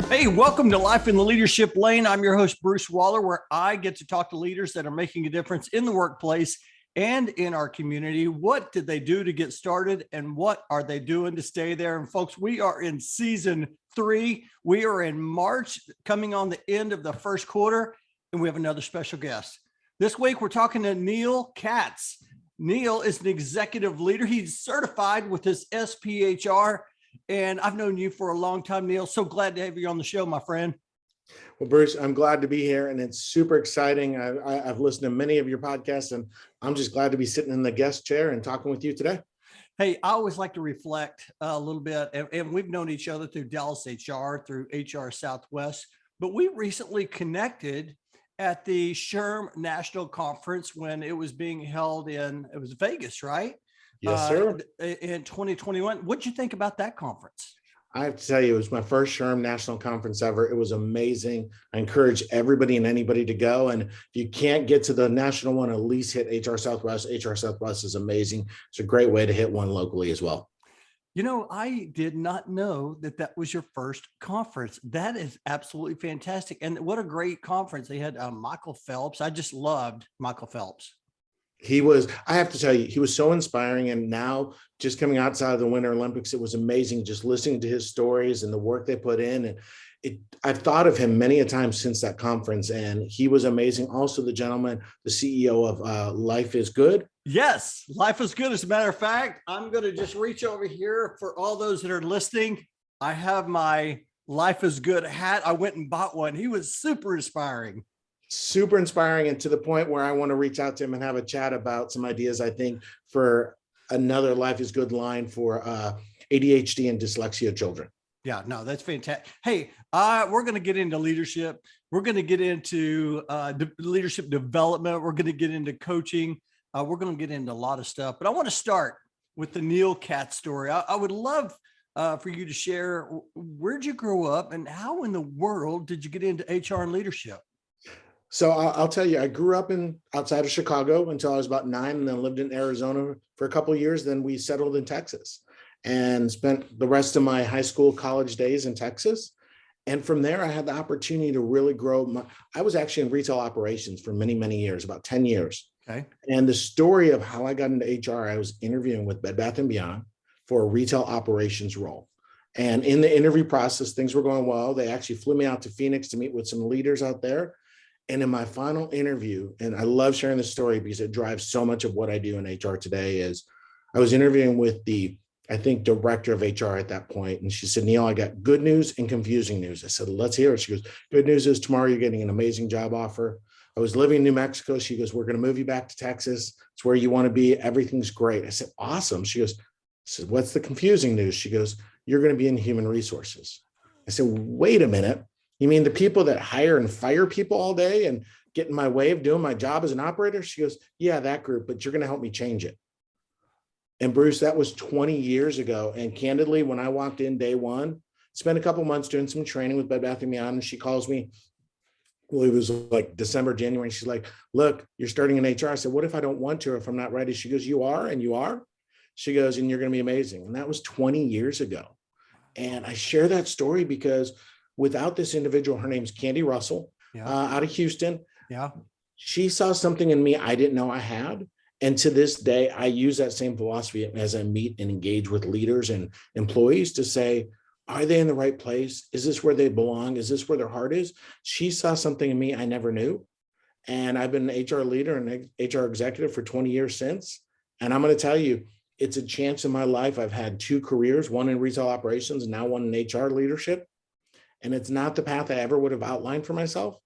Hey, welcome to Life in the Leadership Lane. I'm your host, Bruce Waller, where I get to talk to leaders that are making a difference in the workplace and in our community. What did they do to get started, and what are they doing to stay there? And folks, we are in season 3. We are in March, coming on the end of the first quarter, and we have another special guest. This week, we're talking to Neil Katz. Neil is an executive leader. He's certified with his SPHR. And I've known you for a long time, Neil. So glad to have you on the show, my friend. Well, Bruce, I'm glad to be here, and it's super exciting. I've listened to many of your podcasts, and I'm just glad to be sitting in the guest chair and talking with you today. Hey, I always like to reflect a little bit, and we've known each other through Dallas HR, through HR Southwest, but we recently connected at the SHRM National Conference when it was being held it was Vegas, right? Yes, sir. In 2021. What'd you think about that conference? I have to tell you, it was my first SHRM National Conference ever. It was amazing. I encourage everybody and anybody to go. And if you can't get to the national one, at least hit HR Southwest. HR Southwest is amazing. It's a great way to hit one locally as well. You know, I did not know that was your first conference. That is absolutely fantastic. And what a great conference. They had Michael Phelps. I just loved Michael Phelps. I have to tell you, he was so inspiring. And now just coming outside of the Winter Olympics, it was amazing just listening to his stories and the work they put in. And I've thought of him many a time since that conference, and he was amazing. Also, the gentleman, the CEO of Life is Good. Yes, Life is Good. As a matter of fact, I'm going to just reach over here for all those that are listening. I have my Life is Good hat. I went and bought one. He was super inspiring. Super inspiring, and to the point where I want to reach out to him and have a chat about some ideas, I think, for another Life is Good line for ADHD and dyslexia children. Yeah, no, that's fantastic. Hey, we're going to get into leadership. We're going to get into leadership development. We're going to get into coaching. We're going to get into a lot of stuff, but I want to start with the Neil Katz story. I would love for you to share, where'd you grow up and how in the world did you get into HR and leadership? So I'll tell you, I grew up outside of Chicago until I was about 9, and then lived in Arizona for a couple of years. Then we settled in Texas and spent the rest of my high school, college days in Texas. And from there, I had the opportunity to really grow. I was actually in retail operations for many, many years, about 10 years. Okay. And the story of how I got into HR, I was interviewing with Bed Bath & Beyond for a retail operations role. And in the interview process, things were going well. They actually flew me out to Phoenix to meet with some leaders out there. And in my final interview, and I love sharing this story because it drives so much of what I do in HR today, is I was interviewing with I think, director of HR at that point. And she said, Neil, I got good news and confusing news. I said, let's hear it. She goes, good news is tomorrow you're getting an amazing job offer. I was living in New Mexico. She goes, we're going to move you back to Texas. It's where you want to be. Everything's great. I said, awesome. She goes, what's the confusing news? She goes, you're going to be in human resources. I said, wait a minute. You mean the people that hire and fire people all day and get in my way of doing my job as an operator? She goes, yeah, that group, but you're going to help me change it. And Bruce, that was 20 years ago. And candidly, when I walked in day one, spent a couple months doing some training with Bed Bath & Beyond, and she calls me, well, it was like December, January. She's like, look, you're starting in HR. I said, what if I don't want to, if I'm not ready? She goes, you are, and you are? She goes, and you're going to be amazing. And that was 20 years ago. And I share that story because without this individual, her name's Candy Russell, out of Houston. Yeah. She saw something in me I didn't know I had. And to this day, I use that same philosophy as I meet and engage with leaders and employees to say, are they in the right place? Is this where they belong? Is this where their heart is? She saw something in me I never knew. And I've been an HR leader and HR executive for 20 years since. And I'm going to tell you, it's a chance in my life. I've had 2 careers, one in retail operations and now one in HR leadership. And it's not the path I ever would have outlined for myself,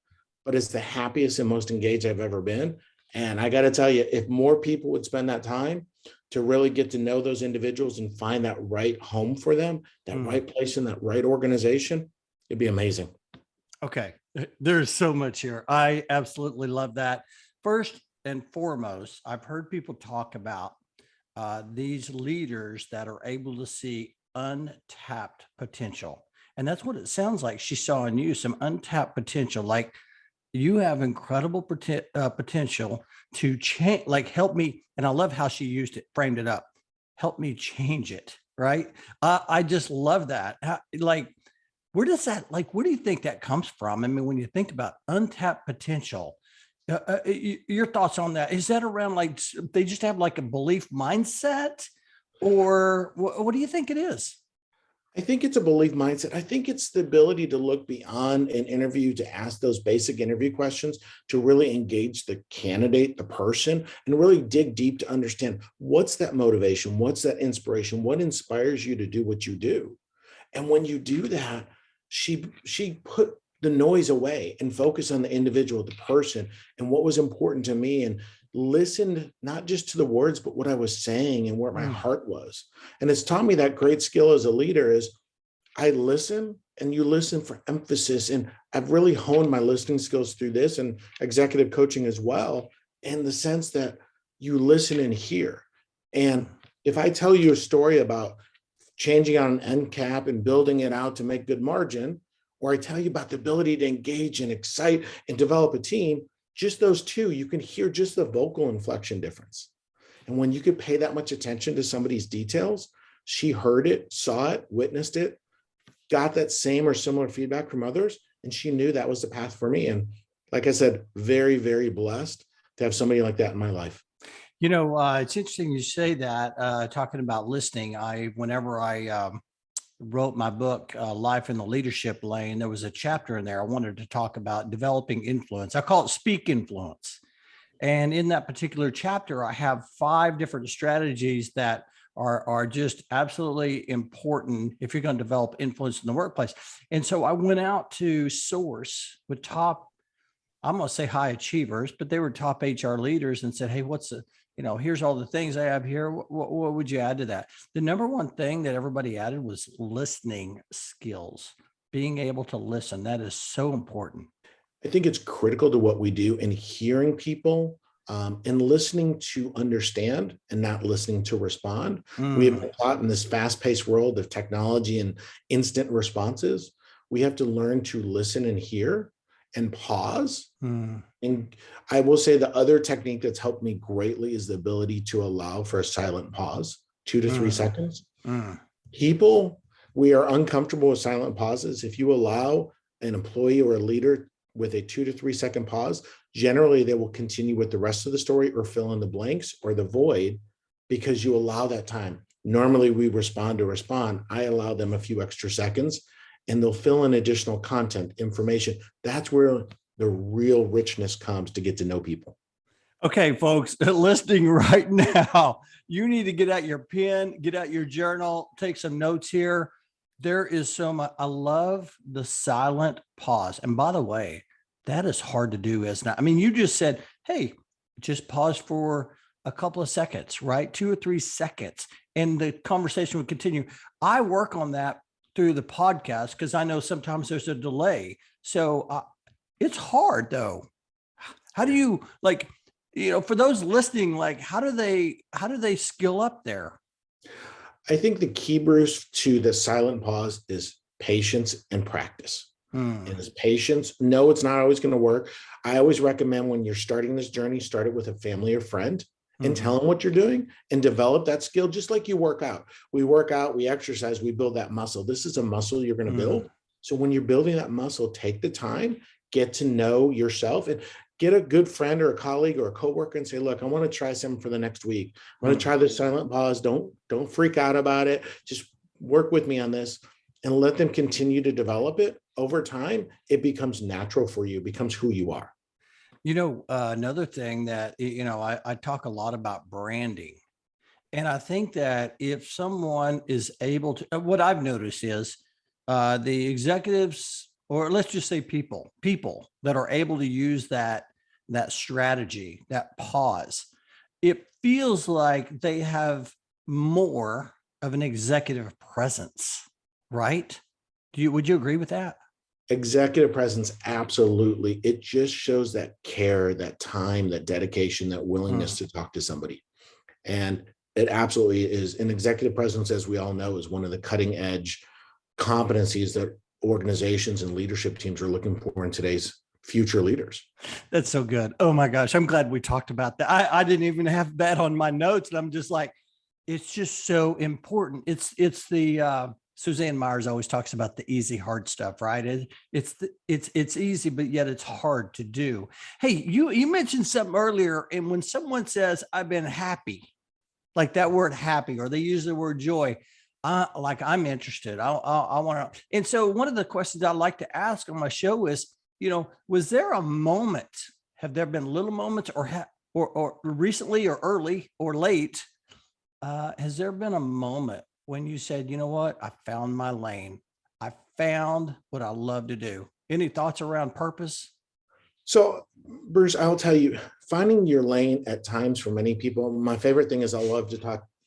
but it's the happiest and most engaged I've ever been. And I got to tell you, if more people would spend that time to really get to know those individuals and find that right home for them, that right place in that right organization, it'd be amazing. Okay. There's so much here. I absolutely love that. First and foremost, I've heard people talk about these leaders that are able to see untapped potential. And that's what it sounds like she saw in you, some untapped potential. Like you have incredible potential to change, like help me. And I love how she used it, framed it up. Help me change it. Right. I just love that. Like Where does that, like, where do you think that comes from? I mean, when you think about untapped potential, your thoughts on that? Is that around like they just have like a belief mindset, or what do you think it is? I think it's a belief mindset. I think it's the ability to look beyond an interview, to ask those basic interview questions, to really engage the candidate, the person, and really dig deep to understand what's that motivation, what's that inspiration, what inspires you to do what you do. And when you do that, she put the noise away and focus on the individual, the person, and what was important to me, and listened not just to the words, but what I was saying and where my heart was. And it's taught me that great skill as a leader is I listen, and you listen for emphasis. And I've really honed my listening skills through this and executive coaching as well, in the sense that you listen and hear. And if I tell you a story about changing on an end cap and building it out to make good margin, or I tell you about the ability to engage and excite and develop a team, just those two, you can hear just the vocal inflection difference. And when you could pay that much attention to somebody's details, she heard it, saw it, witnessed it, got that same or similar feedback from others, and she knew that was the path for me. And like I said, very, very blessed to have somebody like that in my life. You know, it's interesting you say that, talking about listening. Whenever I wrote my book, Life in the Leadership Lane, there was a chapter in there I wanted to talk about developing influence. I call it Speak Influence. And in that particular chapter, I have 5 different strategies that are just absolutely important if you're going to develop influence in the workplace. And so I went out to source with top, I'm going to say high achievers, but they were top HR leaders, and said, hey, here's all the things I have here. What would you add to that? The number one thing that everybody added was listening skills, being able to listen. That is so important. I think it's critical to what we do in hearing people, and listening to understand and not listening to respond. We have been taught in this fast-paced world of technology and instant responses, we have to learn to listen and hear and pause. And I will say the other technique that's helped me greatly is the ability to allow for a silent pause, 2 to 3 seconds. People, we are uncomfortable with silent pauses. If you allow an employee or a leader with a 2 to 3 second pause, generally they will continue with the rest of the story or fill in the blanks or the void, because you allow that time. Normally we respond to respond. I allow them a few extra seconds, and they'll fill in additional content, information. That's where the real richness comes to get to know people. Okay, folks, listening right now, you need to get out your pen, get out your journal, take some notes here. There is so much. I love the silent pause. And by the way, that is hard to do, isn't it? I mean, you just said, hey, just pause for a couple of seconds, right? 2 or 3 seconds, and the conversation would continue. I work on that through the podcast because I know sometimes there's a delay. So it's hard though. How do you, like, for those listening, like, how do they skill up there? I think the key, Bruce, to the silent pause is patience and practice. And is patience. No, it's not always going to work. I always recommend when you're starting this journey, start it with a family or friend and tell them what you're doing and develop that skill, just like you work out. We work out, we exercise, we build that muscle. This is a muscle you're going to build. So when you're building that muscle, take the time, get to know yourself, and get a good friend or a colleague or a coworker and say, look, I want to try something for the next week. I want to try this silent pause. Don't freak out about it. Just work with me on this, and let them continue to develop it. Over time, it becomes natural for you, becomes who you are. Another thing that, I talk a lot about branding. And I think that if someone is able to, what I've noticed is the executives, or let's just say people that are able to use that strategy, that pause, it feels like they have more of an executive presence, right? Would you agree with that? Executive presence, absolutely. It just shows that care, that time, that dedication, that willingness to talk to somebody. And it absolutely is. An executive presence, as we all know, is one of the cutting edge competencies that organizations and leadership teams are looking for in today's future leaders. That's so good. Oh my gosh. I'm glad we talked about that. I didn't even have that on my notes, and I'm just like, it's just so important. It's the Suzanne Myers always talks about the easy, hard stuff, right? It's easy, but yet it's hard to do. Hey, you mentioned something earlier, and when someone says, "I've been happy," like that word "happy," or they use the word "joy," like I'm interested. I want to. And so, one of the questions I like to ask on my show is, was there a moment? Have there been little moments, or recently, or early, or late? Has there been a moment when you said, "You know what? I found my lane. I found what I love to do"? Any thoughts around purpose? So, Bruce, I'll tell you, finding your lane at times for many people, my favorite thing is I love to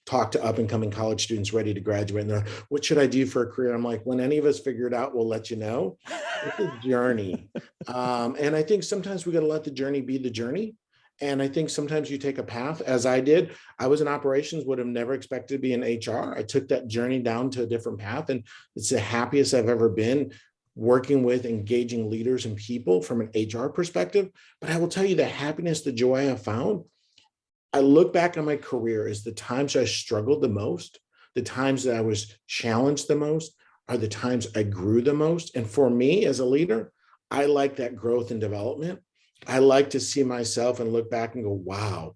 talk to up and coming college students ready to graduate. And they're like, what should I do for a career? I'm like, when any of us figure it out, we'll let you know. It's a journey. And I think sometimes we got to let the journey be the journey. And I think sometimes you take a path, as I did. I was in operations, would have never expected to be in HR. I took that journey down to a different path, and it's the happiest I've ever been working with engaging leaders and people from an HR perspective. But I will tell you the happiness, the joy I have found, I look back on my career as the times I struggled the most, the times that I was challenged the most, are the times I grew the most. And for me as a leader, I like that growth and development. I like to see myself and look back and go, wow,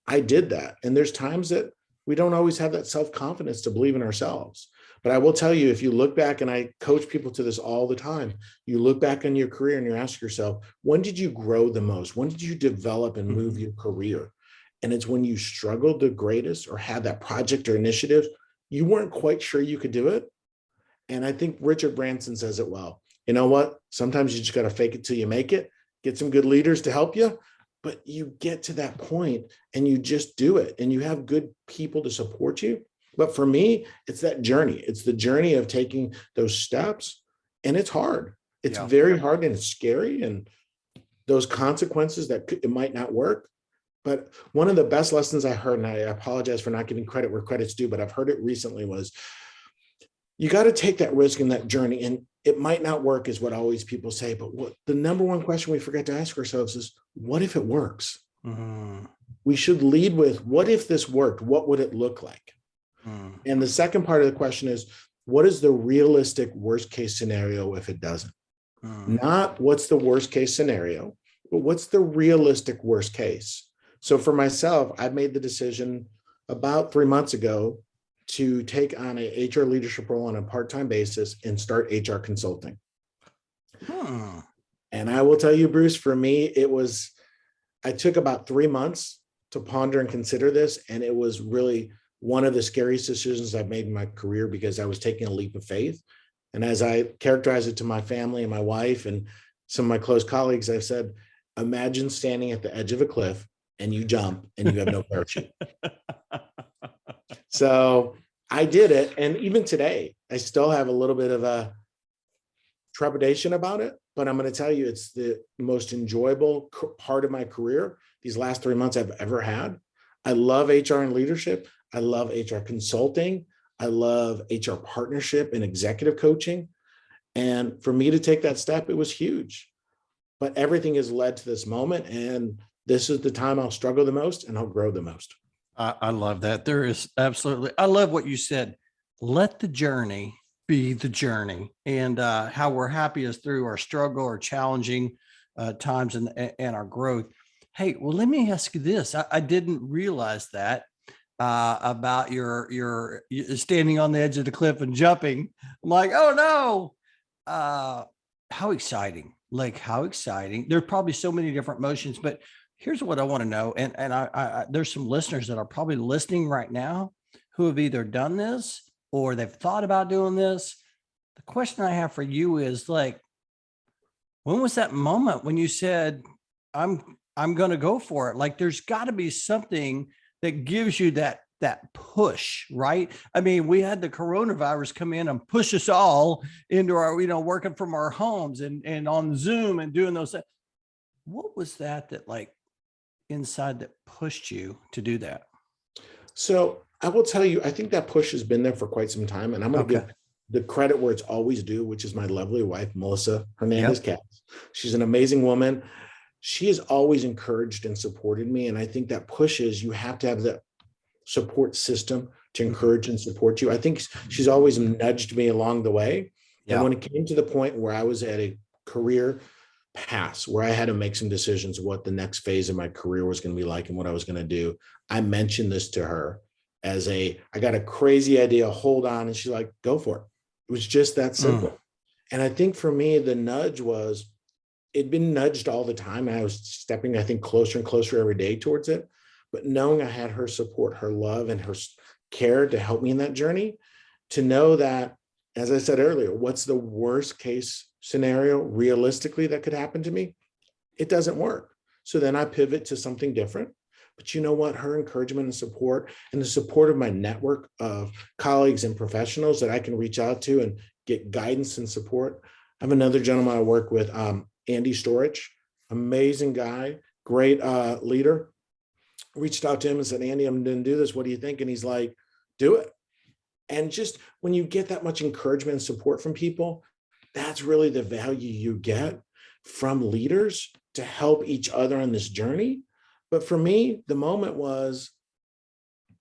I did that. And there's times that we don't always have that self-confidence to believe in ourselves. But I will tell you, if you look back, and I coach people to this all the time, you look back on your career and you ask yourself, when did you grow the most? When did you develop and move your career? And it's when you struggled the greatest or had that project or initiative, you weren't quite sure you could do it. And I think Richard Branson says it well. You know what? Sometimes you just got to fake it till you make it, get some good leaders to help you, but you get to that point and you just do it, and you have good people to support you. But for me, it's that journey. It's the journey of taking those steps, and it's hard. It's very hard, and it's scary, and those consequences that it might not work. But one of the best lessons I heard, and I apologize for not giving credit where credit's due, but I've heard it recently, was you got to take that risk in that journey. And it might not work, is what always people say. But what the number one question we forget to ask ourselves is, what if it works? Mm-hmm. We should lead with, what if this worked? What would it look like? Mm. And the second part of the question is, what is the realistic worst case scenario if it doesn't? Mm. Not what's the worst case scenario, but what's the realistic worst case? So for myself, I made the decision about 3 months ago to take on a HR leadership role on a part-time basis and start HR consulting. And I will tell you, Bruce, for me, I took about 3 months to ponder and consider this. And it was really one of the scariest decisions I've made in my career, because I was taking a leap of faith. And as I characterize it to my family and my wife and some of my close colleagues, I've said, imagine standing at the edge of a cliff and you jump and you have no parachute. So I did it. And even today, I still have a little bit of a trepidation about it, but I'm going to tell you, it's the most enjoyable part of my career these last 3 months I've ever had. I love HR and leadership. I love HR consulting. I love HR partnership and executive coaching. And for me to take that step, it was huge. But everything has led to this moment. And this is the time I'll struggle the most and I'll grow the most. I love that. There is absolutely, I love what you said. Let the journey be the journey, and how we're happy is through our struggle or challenging times and our growth. Hey, well, let me ask you this. I didn't realize that about your standing on the edge of the cliff and jumping. I'm like, oh no. How exciting. Like, how exciting. There's probably so many different motions, but here's what I want to know. And I there's some listeners that are probably listening right now who have either done this or they've thought about doing this. The question I have for you is, like, when was that moment when you said, I'm going to go for it? Like, there's got to be something that gives you that push, right? I mean, we had the coronavirus come in and push us all into our, working from our homes and on Zoom and doing those things. What was that like inside that pushed you to do that? So I will tell you, I think that push has been there for quite some time, and I'm going to give the credit where it's always due, which is my lovely wife, Melissa Hernandez Katz. She's an amazing woman. She has always encouraged and supported me. And I think that pushes, you have to have support system to encourage and support you. I think she's always nudged me along the way. And when it came to the point where I was at a career pass, where I had to make some decisions, what the next phase of my career was going to be like and what I was going to do, I mentioned this to her as I got a crazy idea, hold on. And she's like, go for it. It was just that simple. And I think for me, the nudge was, it'd been nudged all the time. And I was stepping, I think, closer and closer every day towards it. But knowing I had her support, her love, and her care to help me in that journey, to know that, as I said earlier, what's the worst case scenario realistically that could happen to me? It doesn't work. So then I pivot to something different. But you know what? Her encouragement and support, and the support of my network of colleagues and professionals that I can reach out to and get guidance and support. I have another gentleman I work with, Andy Storich, amazing guy, great leader. Reached out to him and said, Andy, I'm going to do this. What do you think? And he's like, do it. And just when you get that much encouragement and support from people, that's really the value you get from leaders to help each other on this journey. But for me, the moment was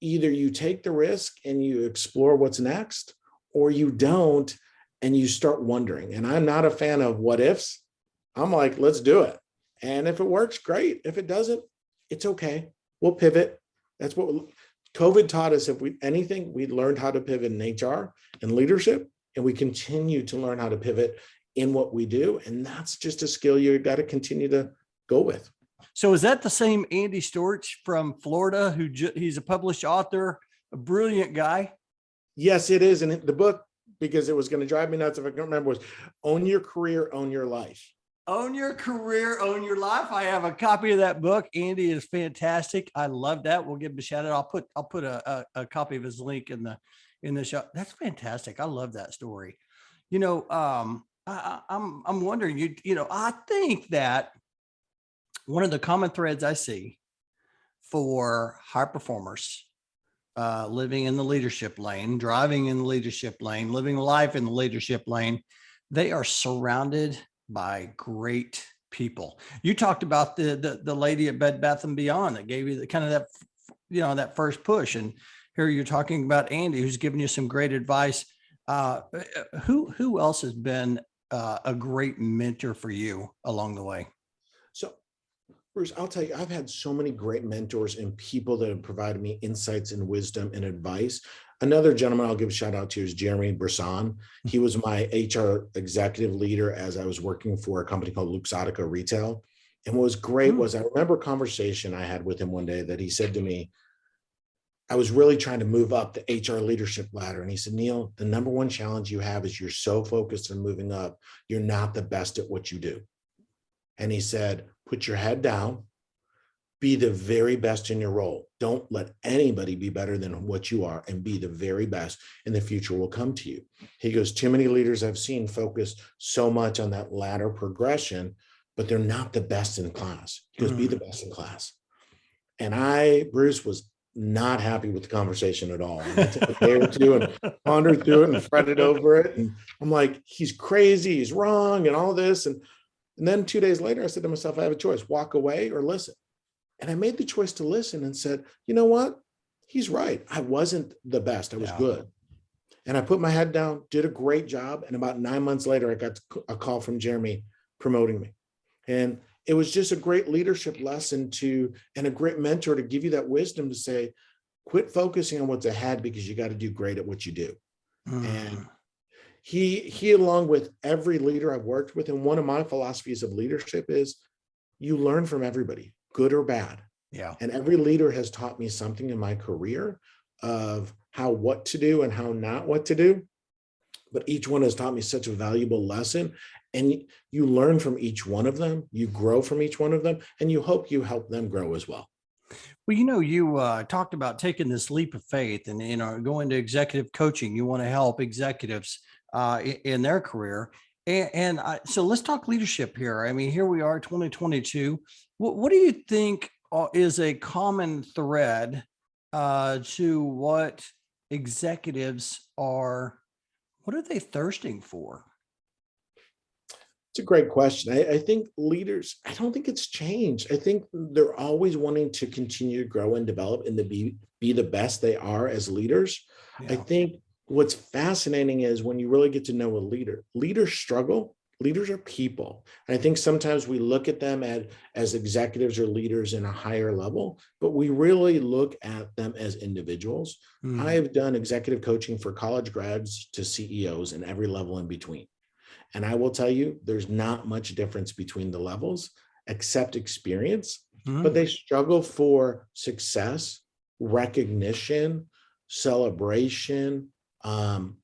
either you take the risk and you explore what's next, or you don't and you start wondering. And I'm not a fan of what ifs. I'm like, let's do it. And if it works, great. If it doesn't, it's okay. We'll pivot. That's what COVID taught us. If we anything, we learned how to pivot in HR and leadership, and we continue to learn how to pivot in what we do. And that's just a skill you got to continue to go with. So is that the same Andy Storch from Florida, who he's a published author, a brilliant guy? Yes, it is. And the book, because it was going to drive me nuts if I can't remember, was Own Your Career, Own Your Life. Own Your Career, Own Your Life. I have a copy of that book. Andy is fantastic. I love that. We'll give him a shout out. I'll put a copy of his link in the show. That's fantastic. I love that story. You know, I'm wondering, I think that one of the common threads I see for high performers, living in the leadership lane, driving in the leadership lane, living life in the leadership lane, they are surrounded by great people. You talked about the lady at Bed Bath & Beyond that gave you the kind of that, that first push. And here you're talking about Andy, who's giving you some great advice. Who else has been a great mentor for you along the way? So, Bruce, I'll tell you, I've had so many great mentors and people that have provided me insights and wisdom and advice. Another gentleman I'll give a shout out to is Jeremy Brisson. He was my HR executive leader as I was working for a company called Luxottica Retail. And what was great was, I remember a conversation I had with him one day that he said to me, I was really trying to move up the HR leadership ladder. And he said, Neil, the number one challenge you have is you're so focused on moving up, you're not the best at what you do. And he said, put your head down, be the very best in your role. Don't let anybody be better than what you are, and be the very best, and the future will come to you. He goes, too many leaders I've seen focus so much on that ladder progression, but they're not the best in class. He goes, be the best in class. And I, Bruce, was not happy with the conversation at all. And I took a day or two and pondered through it and fretted over it. And I'm like, he's crazy, he's wrong, and all this. And then 2 days later, I said to myself, I have a choice, walk away or listen. And I made the choice to listen and said, you know what? He's right. I wasn't the best. I was good. And I put my head down, did a great job. And about 9 months later, I got a call from Jeremy promoting me. And it was just a great leadership lesson and a great mentor to give you that wisdom to say, quit focusing on what's ahead, because you got to do great at what you do. And he, along with every leader I've worked with, and one of my philosophies of leadership is you learn from everybody, good or bad. Yeah. And every leader has taught me something in my career of what to do and how not what to do. But each one has taught me such a valuable lesson. And you learn from each one of them, you grow from each one of them, and you hope you help them grow as well. Well, you talked about taking this leap of faith and, going to executive coaching. You want to help executives in their career. So let's talk leadership here. I mean, here we are, 2022. What do you think is a common thread to what executives what are they thirsting for? It's a great question. I think leaders, I don't think it's changed. I think they're always wanting to continue to grow and develop and to be the best they are as leaders. I Yeah. think what's fascinating is when you really get to know a leader, leaders struggle. Leaders are people. And I think sometimes we look at them as executives or leaders in a higher level, but we really look at them as individuals. Mhm. I've done executive coaching for college grads to CEOs and every level in between. And I will tell you, there's not much difference between the levels except experience, but Mhm. they struggle for success, recognition, celebration, um,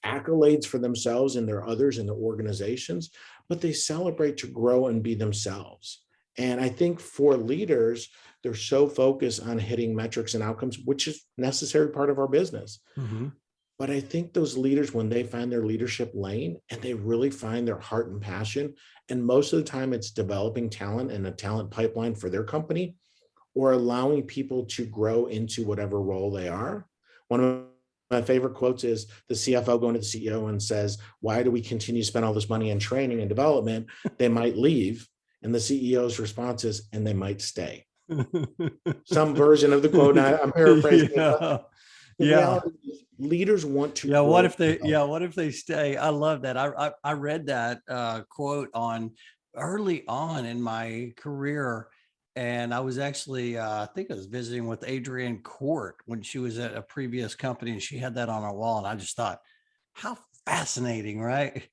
accolades for themselves and their others in the organizations, but they celebrate to grow and be themselves. And I think for leaders, they're so focused on hitting metrics and outcomes, which is necessary part of our business. Mhm. But I think those leaders, when they find their leadership lane and they really find their heart and passion, and most of the time it's developing talent and a talent pipeline for their company or allowing people to grow into whatever role they are. One of my favorite quotes is the CFO going to the CEO and says, "Why do we continue to spend all this money in training and development? They might leave." And the CEO's response is, "And they might stay." Some version of the quote, and I'm paraphrasing it, but Yeah. the Yeah. reality is leaders want to Yeah, what grow. if they what if they stay? I love that. I read that quote on early on in my career, and I was actually I think I was visiting with Adrienne Court when she was at a previous company, and she had that on her wall, and I just thought, how fascinating, right?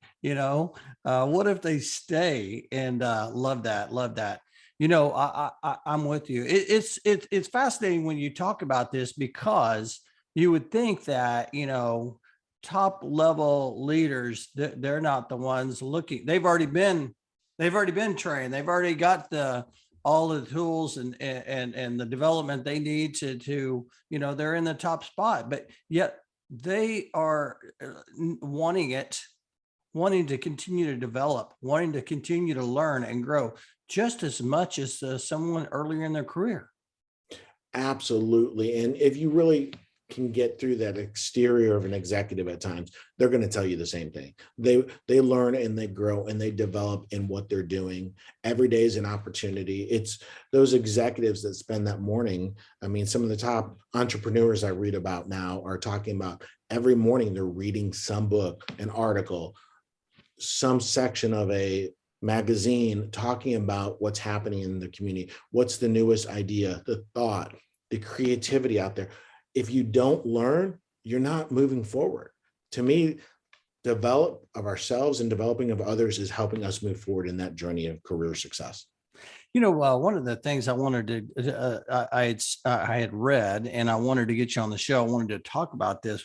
What if they stay? And love that, love that. I'm with you. It's fascinating when you talk about this because you would think that top level leaders, they're not the ones looking. They've already been trained. They've already got the all the tools and the development they need to they're in the top spot, but yet they are wanting to continue to develop, wanting to continue to learn and grow just as much as someone earlier in their career. Absolutely. And if you really can get through that exterior of an executive at times, they're going to tell you the same thing. They learn and they grow and they develop in what they're doing. Every day is an opportunity. It's those executives that spend that morning. I mean, some of the top entrepreneurs I read about now are talking about every morning they're reading some book, an article, some section of a magazine talking about what's happening in the community, what's the newest idea, the thought, the creativity out there. If you don't learn, you're not moving forward. To me, develop of ourselves and developing of others is helping us move forward in that journey of career success. One of the things I wanted to, I had read, and I wanted to get you on the show. I wanted to talk about this.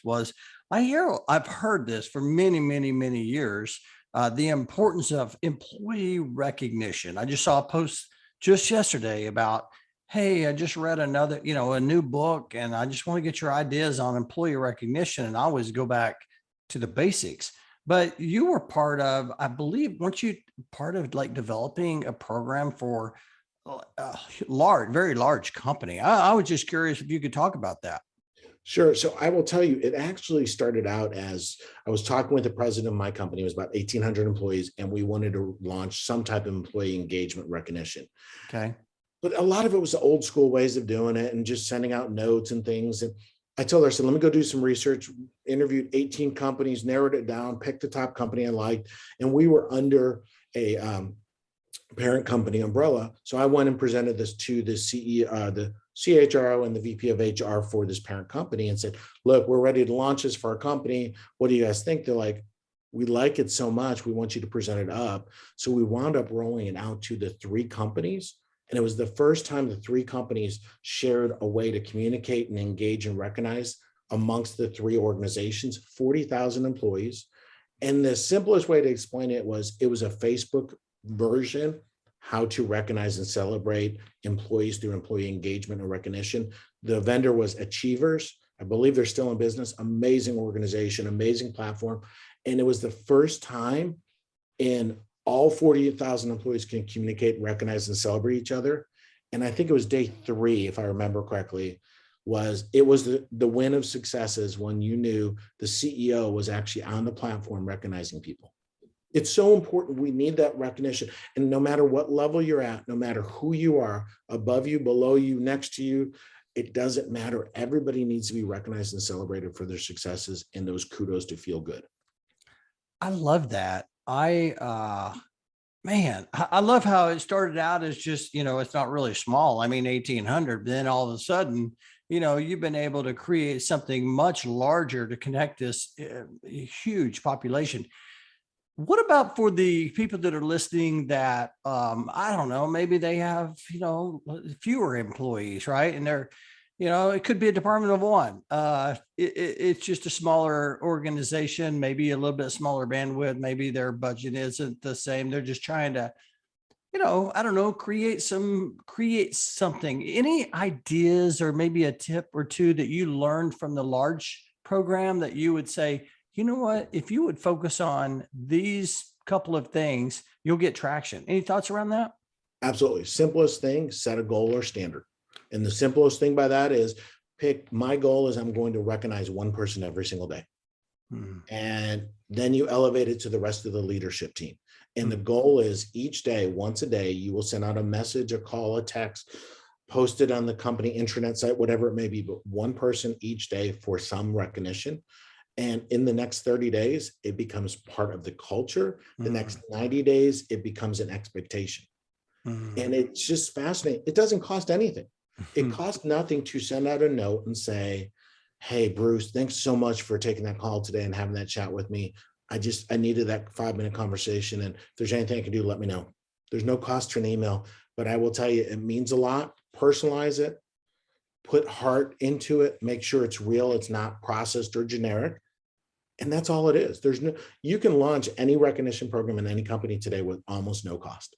I've heard this for many, many, many years. The importance of employee recognition. I just saw a post just yesterday about, hey, I just read a new book, and I just want to get your ideas on employee recognition. And I always go back to the basics. But you were part of, I believe, weren't you part of like developing a program for a very large company? I was just curious if you could talk about that. Sure. So I will tell you, it actually started out as I was talking with the president of my company. It was about 1,800 employees, and we wanted to launch some type of employee engagement recognition. Okay. But a lot of it was the old school ways of doing it and just sending out notes and things. And I told her, I said, let me go do some research, interviewed 18 companies, narrowed it down, picked the top company I liked. And we were under a parent company umbrella. So I went and presented this to the the CHRO and the VP of HR for this parent company and said, look, we're ready to launch this for our company. What do you guys think? They're like, we like it so much. We want you to present it up. So we wound up rolling it out to the three companies. And it was the first time the three companies shared a way to communicate and engage and recognize amongst the three organizations, 40,000 employees. And the simplest way to explain it was a Facebook version, how to recognize and celebrate employees through employee engagement and recognition. The vendor was Achievers. I believe they're still in business. Amazing organization, amazing platform. And it was the first time in all 48,000 employees can communicate, recognize, and celebrate each other. And I think it was day 3, if I remember correctly, was the win of successes when you knew the CEO was actually on the platform recognizing people. It's so important. We need that recognition. And no matter what level you're at, no matter who you are, above you, below you, next to you, it doesn't matter. Everybody needs to be recognized and celebrated for their successes and those kudos to feel good. I love that. Man, I love how it started out as just, it's not really small. I mean, 1800, then all of a sudden, you've been able to create something much larger to connect this huge population. What about for the people that are listening that, I don't know, maybe they have, fewer employees, right? And they're, it could be a department of one. It's just a smaller organization, maybe a little bit smaller bandwidth. Maybe their budget isn't the same. They're just trying to, I don't know, create something. Any ideas or maybe a tip or two that you learned from the large program that you would say, you know what, if you would focus on these couple of things, you'll get traction. Any thoughts around that? Absolutely. Simplest thing, set a goal or standard. And the simplest thing by that is my goal is I'm going to recognize one person every single day. And then you elevate it to the rest of the leadership team. And the goal is each day, once a day, you will send out a message, a call, a text, post it on the company intranet site, whatever it may be, but one person each day for some recognition. And in the next 30 days, it becomes part of the culture. The next 90 days, it becomes an expectation. And it's just fascinating. It doesn't cost anything. It costs nothing to send out a note and say, hey, Bruce, thanks so much for taking that call today and having that chat with me. I needed that 5-minute conversation. And if there's anything I can do, let me know. There's no cost to an email, but I will tell you, it means a lot. Personalize it, put heart into it, make sure it's real. It's not processed or generic. And that's all it is. You can launch any recognition program in any company today with almost no cost.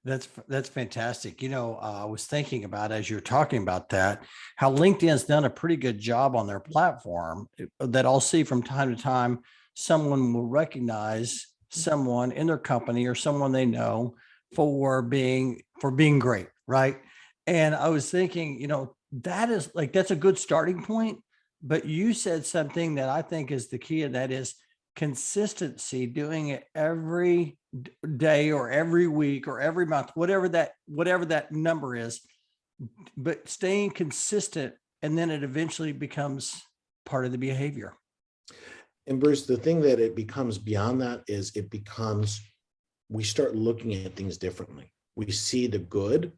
That's fantastic. I was thinking about, as you're talking about that, how LinkedIn's done a pretty good job on their platform that I'll see from time to time. Someone will recognize someone in their company or someone they know for being great. Right. And I was thinking, that's a good starting point. But you said something that I think is the key, and that is consistency, doing it every day or every week or every month, whatever that number is, but staying consistent. And then it eventually becomes part of the behavior. And Bruce, the thing that it becomes beyond that is we start looking at things differently. We see the good.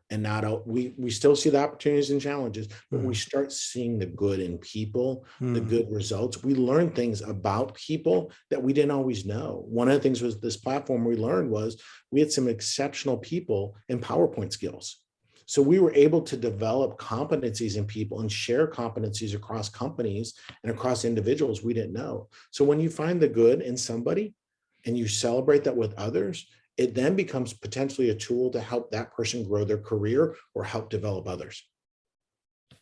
And we still see the opportunities and challenges, but we start seeing the good in people, the good results. We learn things about people that we didn't always know. One of the things was this platform we learned was we had some exceptional people in PowerPoint skills. So we were able to develop competencies in people and share competencies across companies and across individuals we didn't know. So when you find the good in somebody and you celebrate that with others, it then becomes potentially a tool to help that person grow their career or help develop others.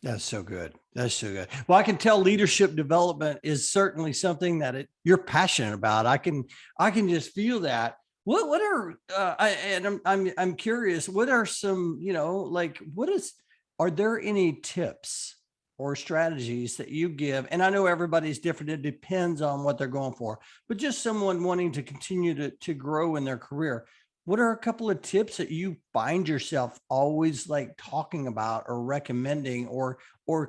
That's so good. That's so good. Well, I can tell leadership development is certainly something that you're passionate about. I can just feel that. What are I'm curious. What are some, are there any tips or strategies that you give? And I know everybody's different. It depends on what they're going for, but just someone wanting to continue to grow in their career. What are a couple of tips that you find yourself always talking about or recommending, or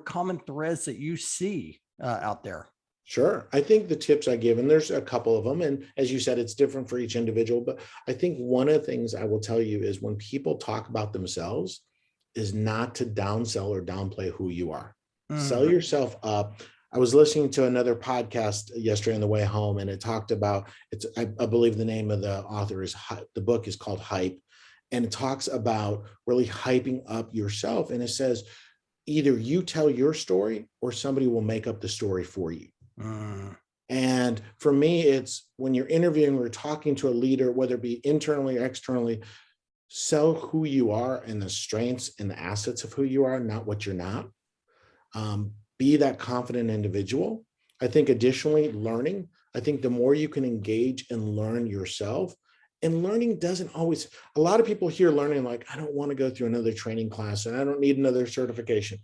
common threads that you see out there? Sure. I think the tips I give, and there's a couple of them, and as you said, it's different for each individual, but I think one of the things I will tell you is when people talk about themselves is not to downsell or downplay who you are. Sell yourself up. I was listening to another podcast yesterday on the way home, and it talked about I believe the name of the author is the book is called Hype, and it talks about really hyping up yourself. And it says either you tell your story or somebody will make up the story for you. And for me, it's when you're interviewing or talking to a leader, whether it be internally or externally, sell who you are and the strengths and the assets of who you are, not what you're not. Be that confident individual. I think additionally, learning. I think the more you can engage and learn yourself, and learning doesn't always, a lot of people hear learning like, I don't want to go through another training class and I don't need another certification.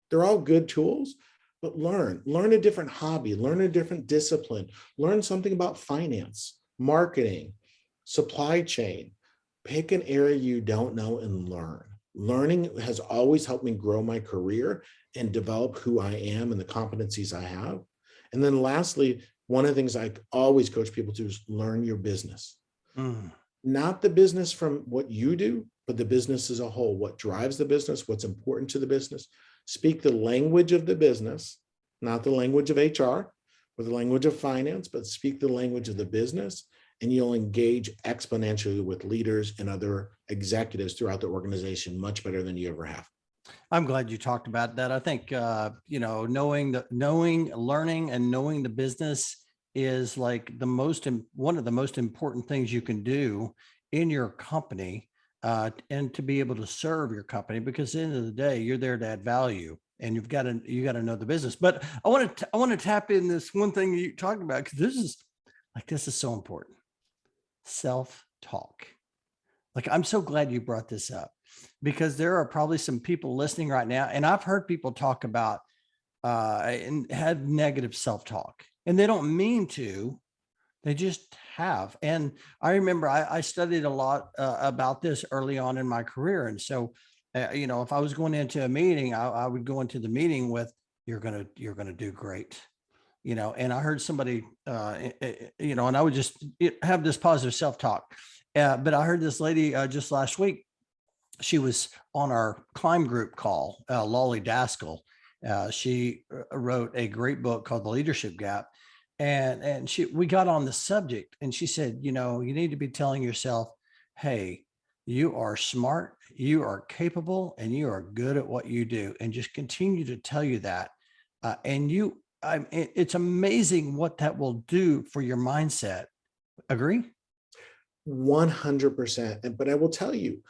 They're all good tools, but learn a different hobby, learn a different discipline, learn something about finance, marketing, supply chain. Pick an area you don't know and learn. Learning has always helped me grow my career and develop who I am and the competencies I have. And then lastly, one of the things I always coach people to is learn your business. Mm. Not the business from what you do, but the business as a whole, what drives the business, what's important to the business. Speak the language of the business, not the language of HR or the language of finance, but speak the language of the business, and you'll engage exponentially with leaders and other executives throughout the organization much better than you ever have. I'm glad you talked about that. I think, learning and knowing the business is like one of the most important things you can do in your company, and to be able to serve your company, because at the end of the day, you're there to add value, and you got to know the business. But I want to tap in this one thing you talked about, because this is so important. Self-talk. Like, I'm so glad you brought this up, because there are probably some people listening right now, and I've heard people talk about and have negative self-talk, and they don't mean to, they just have. And I remember I studied a lot about this early on in my career. And so, if I was going into a meeting, I would go into the meeting with, you're going to do great. And I heard somebody, and I would just have this positive self-talk. But I heard this lady just last week. She was on our climb group call, Lolly Daskell. She wrote a great book called The Leadership Gap. And we got on the subject, and she said, you need to be telling yourself, hey, you are smart, you are capable, and you are good at what you do. And just continue to tell you that. It's amazing what that will do for your mindset. Agree? 100%. But I will tell you,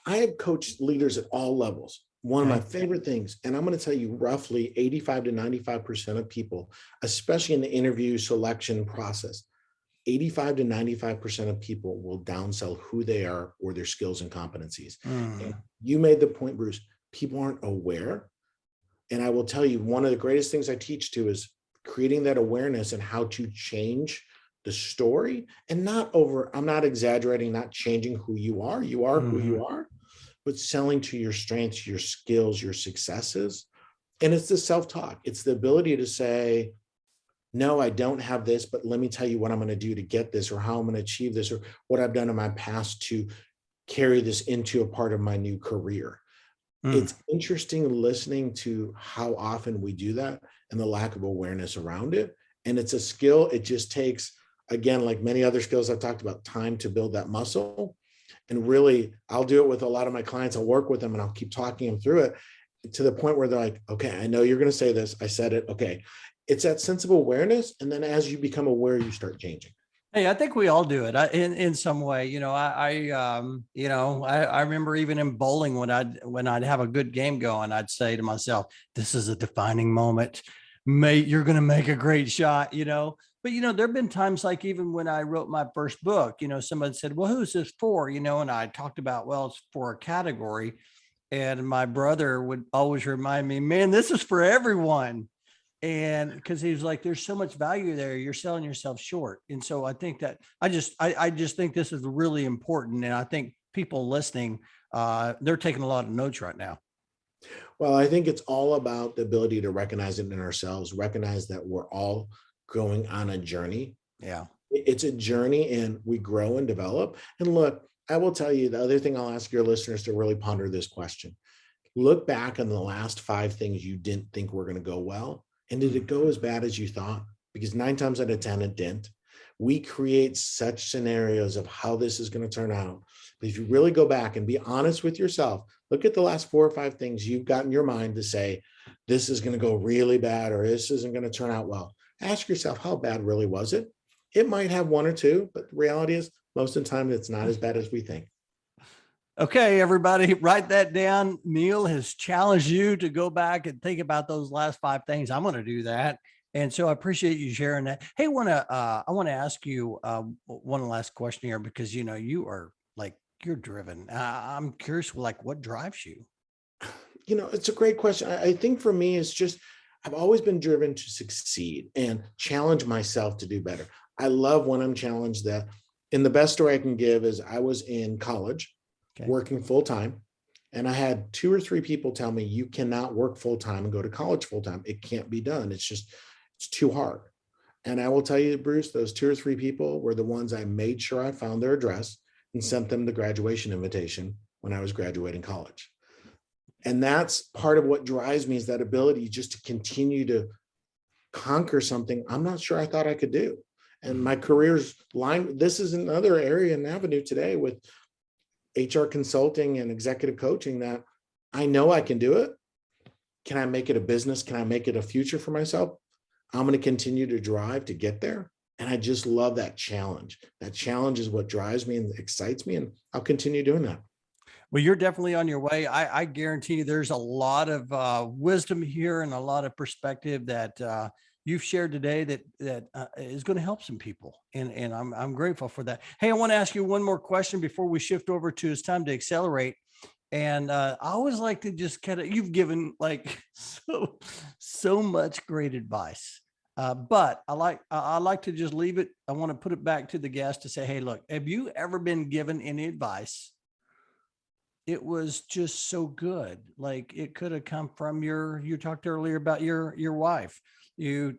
I have coached leaders at all levels. One of my favorite things, and I'm going to tell you, roughly 85 to 95% of people, especially in the interview selection process, 85 to 95% of people will downsell who they are or their skills and competencies. And you made the point, Bruce, people aren't aware. And I will tell you, one of the greatest things I teach to is creating that awareness and how to change the story, and I'm not exaggerating, not changing who you are who you are, but selling to your strengths, your skills, your successes. And it's the self-talk. It's the ability to say, no, I don't have this, but let me tell you what I'm going to do to get this, or how I'm going to achieve this, or what I've done in my past to carry this into a part of my new career. It's interesting listening to how often we do that and the lack of awareness around it. And it's a skill. It just takes, again, like many other skills I've talked about, time to build that muscle. And really, I'll do it with a lot of my clients. I'll work with them and I'll keep talking them through it to the point where they're like, okay, I know you're going to say this. I said it. Okay. It's that sense of awareness. And then as you become aware, you start changing. Hey, I think we all do it in some way. I remember even in bowling, when I'd have a good game going, I'd say to myself, this is a defining moment. Mate, you're going to make a great shot, But, there've been times, like even when I wrote my first book, somebody said, well, who's this for? And I talked about, well, it's for a category. And my brother would always remind me, man, this is for everyone. And because he was like, there's so much value there, you're selling yourself short. And so I think that I just think this is really important. And I think people listening, they're taking a lot of notes right now. Well, I think it's all about the ability to recognize it in ourselves, recognize that we're all going on a journey. Yeah. It's a journey, and we grow and develop. And look, I will tell you, the other thing I'll ask your listeners to really ponder this question. Look back on the last 5 things you didn't think were going to go well. And did it go as bad as you thought? Because 9 times out of 10, it didn't. We create such scenarios of how this is going to turn out. But if you really go back and be honest with yourself, look at the last 4 or 5 things you've got in your mind to say, this is going to go really bad, or this isn't going to turn out well. Ask yourself, how bad really was it? It might have 1 or 2, but the reality is most of the time it's not as bad as we think. Okay, everybody, write that down. Neil has challenged you to go back and think about those last 5 things. I'm going to do that. And so I appreciate you sharing that. Hey, I want to ask you one last question here, because, you are like, you're driven. I'm curious, like, what drives you? It's a great question. I think for me, it's just, I've always been driven to succeed and challenge myself to do better. I love when I'm challenged. That, and the best story I can give is I was in college Okay. working full time. And I had 2 or 3 people tell me, you cannot work full time and go to college full time. It can't be done. It's too hard. And I will tell you, Bruce, those 2 or 3 people were the ones I made sure I found their address and sent them the graduation invitation when I was graduating college. And that's part of what drives me, is that ability just to continue to conquer something I'm not sure I thought I could do. And my career's line, this is another area and avenue today with HR consulting and executive coaching that I know I can do it. Can I make it a business? Can I make it a future for myself? I'm going to continue to drive to get there. And I just love that challenge. That challenge is what drives me and excites me. And I'll continue doing that. Well, you're definitely on your way. I guarantee you there's a lot of wisdom here and a lot of perspective that you've shared today that is going to help some people. And I'm grateful for that. Hey, I want to ask you one more question before we shift over to it's time to accelerate. And I always like to just you've given like so much great advice. But I like to just leave it. I want to put it back to the guest to say, hey, look, have you ever been given any advice? It was just so good. Like it could have come from you talked earlier about your wife,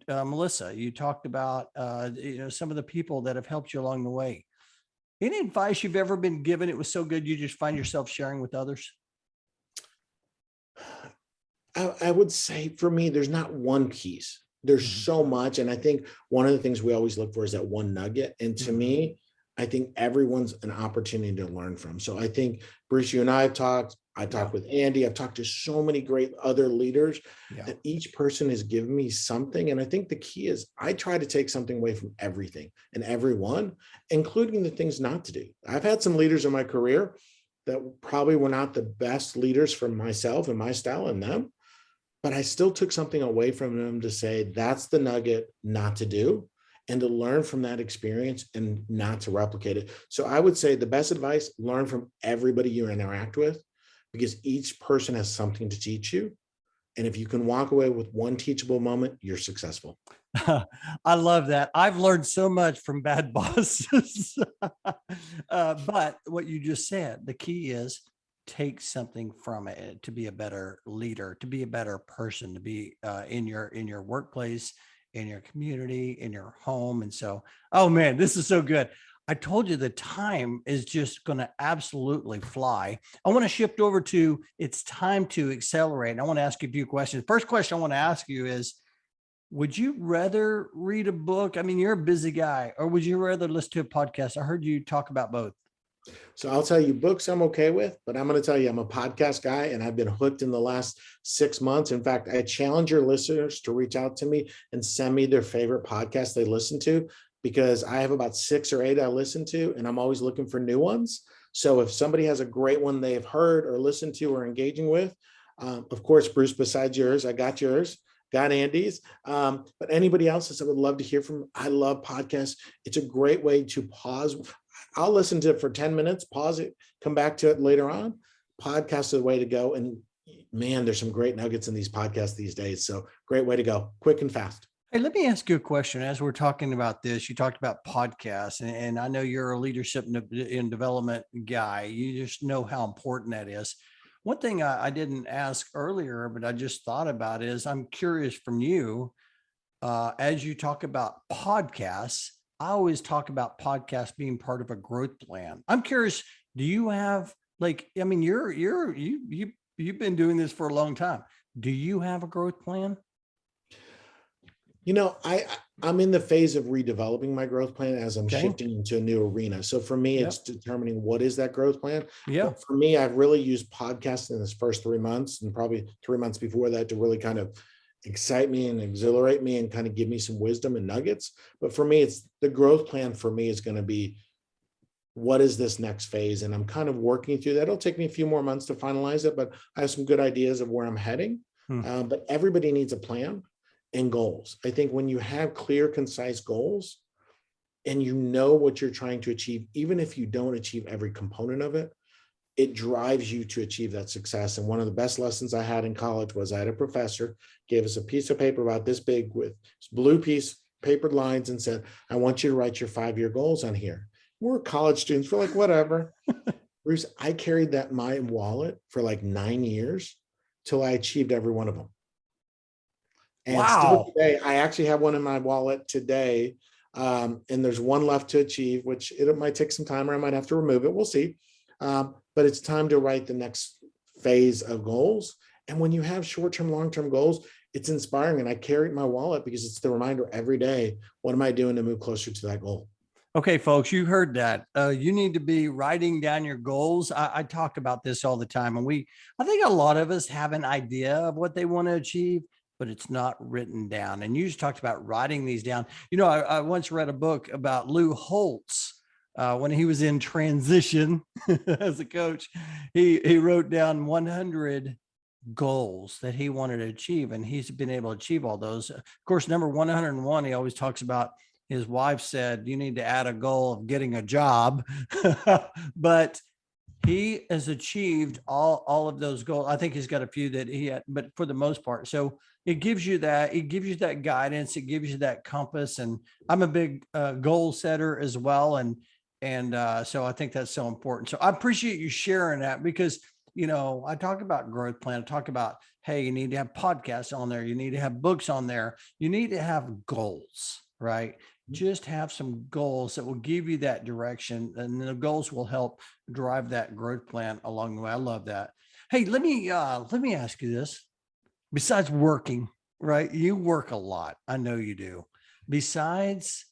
Melissa, you talked about, some of the people that have helped you along the way. Any advice you've ever been given? It was so good. You just find yourself sharing with others. I would say for me, there's not one piece. There's so much. And I think one of the things we always look for is that one nugget. And to me, I think everyone's an opportunity to learn from. So I think, Bruce, you and I have talked. I've talked with Andy. I've talked to so many great other leaders that each person has given me something. And I think the key is I try to take something away from everything and everyone, including the things not to do. I've had some leaders in my career that probably were not the best leaders for myself and my style and them, but I still took something away from them to say, that's the nugget not to do, and to learn from that experience and not to replicate it. So I would say the best advice, learn from everybody you interact with, because each person has something to teach you. And if you can walk away with one teachable moment, you're successful. I love that. I've learned so much from bad bosses. But what you just said, the key is take something from it to be a better leader, to be a better person, to be in your workplace, in your community, in your home. And so, oh man, this is so good. I told you the time is just going to absolutely fly. I want to shift over to it's time to accelerate. I want to ask you a few questions. First question I want to ask you is, would you rather read a book? I mean, you're a busy guy, or would you rather listen to a podcast? I heard you talk about both. So I'll tell you, books I'm okay with, but I'm going to tell you, I'm a podcast guy and I've been hooked in the last 6 months. In fact, I challenge your listeners to reach out to me and send me their favorite podcast they listen to, because I have about 6 or 8 I listen to, and I'm always looking for new ones. So if somebody has a great one they've heard or listened to or engaging with, of course, Bruce, besides yours, I got yours. Got Andy's, but anybody else's I would love to hear from. I love podcasts. It's a great way to pause. I'll listen to it for 10 minutes, pause it, come back to it later on. Podcast is the way to go. And man, there's some great nuggets in these podcasts these days. So great way to go, quick and fast. Hey, let me ask you a question. As we're talking about this, you talked about podcasts, and I know you're a leadership and development guy. You just know how important that is. One thing I didn't ask earlier, but I just thought about is I'm curious from you, as you talk about podcasts, I always talk about podcasts being part of a growth plan. I'm curious, do you have you've been doing this for a long time. Do you have a growth plan? I'm in the phase of redeveloping my growth plan as I'm shifting into a new arena. So for me, it's determining what is that growth plan. Yeah. But for me, I've really used podcasts in this first 3 months and probably 3 months before that to really kind of excite me and exhilarate me and kind of give me some wisdom and nuggets. But for me, it's the growth plan for me is going to be, what is this next phase? And I'm kind of working through that. It'll take me a few more months to finalize it, but I have some good ideas of where I'm heading. But everybody needs a plan and goals. I think when you have clear, concise goals and you know what you're trying to achieve, even if you don't achieve every component of it, it drives you to achieve that success. And one of the best lessons I had in college was I had a professor gave us a piece of paper about this big with blue piece, papered lines, and said, I want you to write your 5-year goals on here. We're college students. We're like, whatever. Bruce, I carried that in my wallet for like 9 years till I achieved every one of them. And still today, I actually have one in my wallet today. And there's one left to achieve, which it might take some time or I might have to remove it. We'll see. But it's time to write the next phase of goals. And when you have short-term, long-term goals, it's inspiring. And I carry it in my wallet because it's the reminder every day, what am I doing to move closer to that goal? Okay, folks, you heard that. You need to be writing down your goals. I talk about this all the time. And I think a lot of us have an idea of what they want to achieve, but it's not written down. And you just talked about writing these down. You know, I once read a book about Lou Holtz when he was in transition as a coach. He wrote down 100 goals that he wanted to achieve, and he's been able to achieve all those. Of course, number 101, he always talks about his wife said, you need to add a goal of getting a job, but he has achieved all of those goals. I think he's got a few that he had, but for the most part. So it gives you that guidance. It gives you that compass. And I'm a big goal setter as well. And so I think that's so important. So I appreciate you sharing that because, you know, I talk about growth plan. I talk about, hey, you need to have podcasts on there. You need to have books on there. You need to have goals, right? Just have some goals that will give you that direction, and the goals will help drive that growth plan along the way. I love that. Hey, let me ask you this. Besides working, right? You work a lot. I know you do. Besides,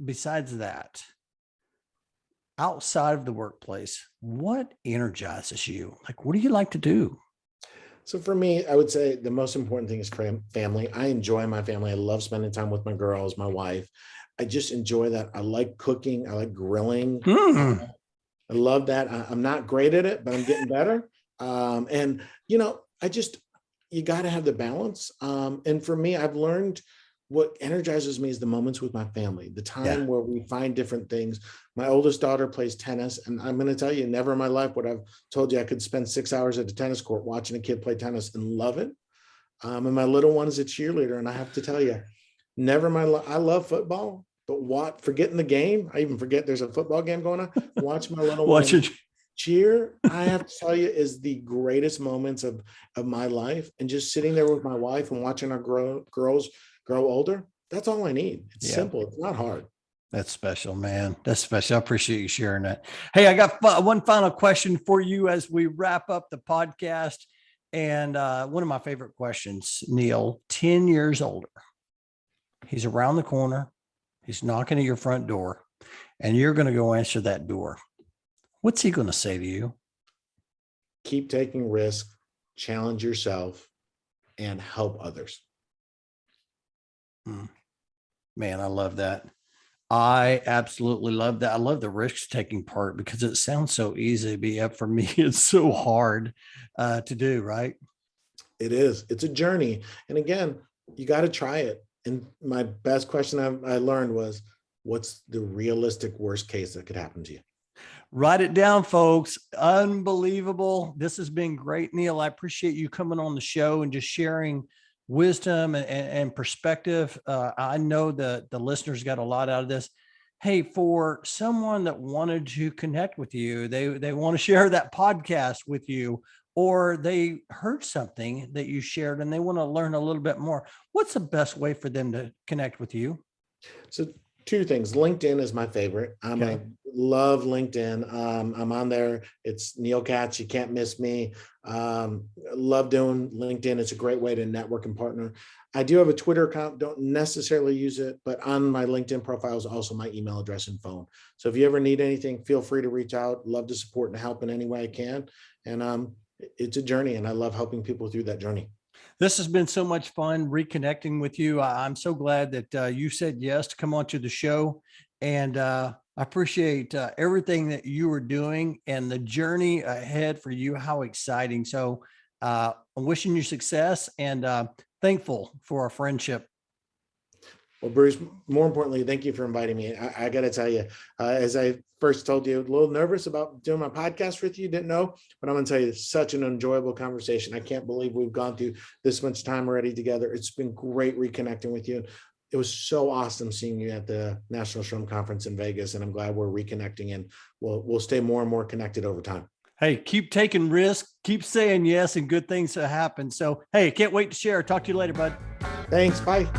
besides that, outside of the workplace, what energizes you? Like, what do you like to do? So for me, I would say the most important thing is family. I enjoy my family. I love spending time with my girls, my wife. I just enjoy that. I like cooking. I like grilling. Mm. I love that. I'm not great at it, but I'm getting better. And, you know, you got to have the balance. And for me, I've learned what energizes me is the moments with my family, the time where we find different things. My oldest daughter plays tennis, and I'm going to tell you, never in my life would I've told you I could spend 6 hours at a tennis court watching a kid play tennis and love it. And my little one is a cheerleader, and I have to tell you, never in my life, I love football, but forgetting the game, I even forget there's a football game going on. Watch my little one cheer, I have to tell you, is the greatest moments of my life. And just sitting there with my wife and watching our girls grow older, that's all I need. It's simple. It's not hard. That's special, man. That's special. I appreciate you sharing that. Hey, I got one final question for you as we wrap up the podcast. And one of my favorite questions, Neil, 10 years older. He's around the corner. He's knocking at your front door, and you're going to go answer that door. What's he going to say to you? Keep taking risks, challenge yourself, and help others. Man, I love that. I absolutely love that. I love the risk taking part because it sounds so easy, but yeah, for me, it's so hard to do, right? It is. It's a journey. And again, you got to try it. And my best question I learned was, what's the realistic worst case that could happen to you? Write it down, folks. Unbelievable. This has been great, Neil. I appreciate you coming on the show and just sharing wisdom and perspective. I know the listeners got a lot out of this. Hey, for someone that wanted to connect with you, they want to share that podcast with you, or they heard something that you shared and they want to learn a little bit more. What's the best way for them to connect with you? So 2 things. LinkedIn is my favorite. I love LinkedIn. I'm on there. It's Neil Katz. You can't miss me. Love doing LinkedIn. It's a great way to network and partner. I do have a Twitter account. Don't necessarily use it, but on my LinkedIn profile is also my email address and phone. So if you ever need anything, feel free to reach out. Love to support and help in any way I can. And it's a journey, and I love helping people through that journey. This has been so much fun reconnecting with you. I'm so glad that you said yes to come on to the show. And I appreciate everything that you were doing and the journey ahead for you. How exciting. So I'm wishing you success and thankful for our friendship. Well, Bruce, more importantly, thank you for inviting me. I got to tell you, as I first told you, a little nervous about doing my podcast with you, didn't know, but I'm going to tell you, it's such an enjoyable conversation. I can't believe we've gone through this much time already together. It's been great reconnecting with you. It was so awesome seeing you at the National Shrimp Conference in Vegas, and I'm glad we're reconnecting, and we'll stay more and more connected over time. Hey, keep taking risks, keep saying yes, and good things will happen. So, hey, can't wait to share. Talk to you later, bud. Thanks. Bye.